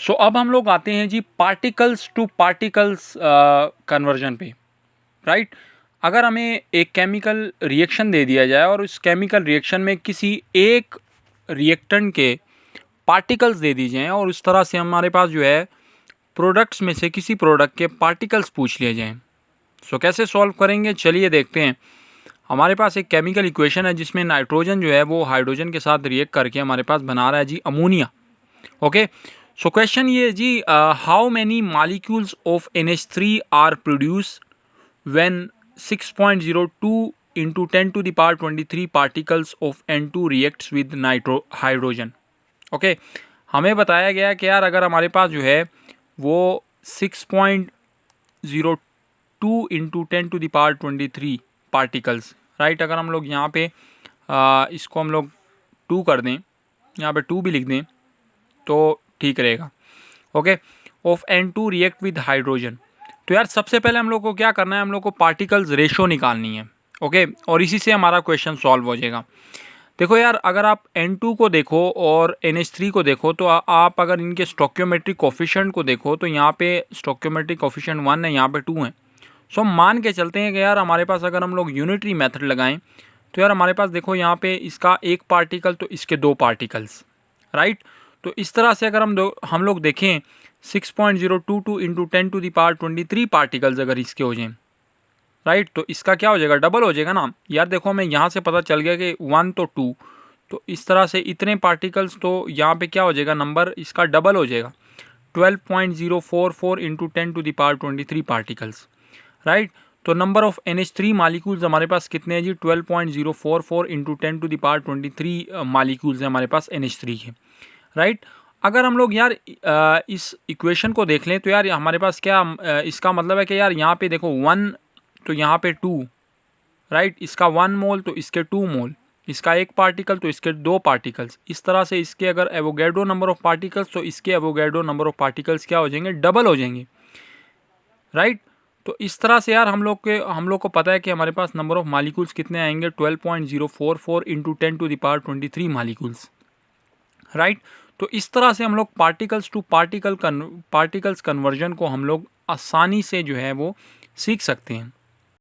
सो अब हम लोग आते हैं जी पार्टिकल्स टू पार्टिकल्स कन्वर्जन पे, राइट। अगर हमें एक केमिकल रिएक्शन दे दिया जाए और उस केमिकल रिएक्शन में किसी एक रिएक्टेंट के पार्टिकल्स दे दी जाएँ और उस तरह से हमारे पास जो है प्रोडक्ट्स में से किसी प्रोडक्ट के पार्टिकल्स पूछ लिए जाएँ, सो कैसे सॉल्व करेंगे, चलिए देखते हैं। हमारे पास एक केमिकल इक्वेशन है जिसमें नाइट्रोजन जो है वो हाइड्रोजन के साथ रिएक्ट करके हमारे पास बना रहा है जी अमोनिया। ओके, सो क्वेश्चन ये है जी, how many molecules of NH3 are produce when 6.02 into 10 to the power 23 particles of N2 reacts with hydrogen. Okay, हमें बताया गया कि यार अगर हमारे पास जो है वो 6.02 into 10 to the power 23 particles, right. अगर हम लोग यहाँ पे इसको हम लोग 2 कर दें, यहाँ पे 2 भी लिख दें तो ठीक रहेगा। Okay, of N2 react with hydrogen. तो यार सबसे पहले हम लोग को क्या करना है, हम लोग को पार्टिकल्स रेशो निकालनी है। ओके, और इसी से हमारा क्वेश्चन सॉल्व हो जाएगा। देखो यार, अगर आप N2 को देखो और NH3 को देखो तो आप अगर इनके स्टोक्योमेट्रिक कोफिशिएंट को देखो तो यहाँ पे स्टोक्योमेट्रिक कोफिशिएंट 1 है, यहाँ पे 2 है। सो हम मान के चलते हैं कि यार हमारे पास अगर हम लोग यूनिटरी मेथड लगाएं तो यार हमारे पास देखो यहाँ पे इसका एक पार्टिकल तो इसके 2 पार्टिकल्स, राइट। तो इस तरह से अगर हम लोग देखें 6.022 into 10 to the power 23 particles अगर इसके हो जाएं, राइट, तो इसका क्या हो जाएगा, डबल हो जाएगा ना। यार देखो हमें यहाँ से पता चल गया कि 1 तो 2, तो इस तरह से इतने पार्टिकल्स, तो यहाँ पे क्या हो जाएगा, नंबर इसका डबल हो जाएगा 12.044 into 10 to the power 23 particles, right. तो नंबर ऑफ NH3 मालिक्यूल्स हमारे पास कितने हैं जी, 12.044 into 10 to the power 23 molecules हैं हमारे पास NH3 के, राइट। अगर हम लोग यार इस इक्वेशन को देख लें तो यार हमारे पास क्या इसका मतलब है कि यार यहाँ पे देखो 1 तो यहाँ पे 2, राइट। इसका 1 मोल तो इसके 2 मोल, इसका एक पार्टिकल तो इसके 2 पार्टिकल्स। इस तरह से इसके अगर एवोगैड्रो नंबर ऑफ पार्टिकल्स तो इसके एवोगैड्रो नंबर ऑफ पार्टिकल्स क्या हो जाएंगे, डबल हो जाएंगे, राइट। तो इस तरह से यार हम लोग को पता है कि हमारे पास नंबर ऑफ मालिक्यूल्स कितने आएंगे, 12.044 into 10 to the power 23 molecules, right. तो इस तरह से हम लोग पार्टिकल्स टू पार्टिकल्स कन्वर्जन को हम लोग आसानी से जो है वो सीख सकते हैं।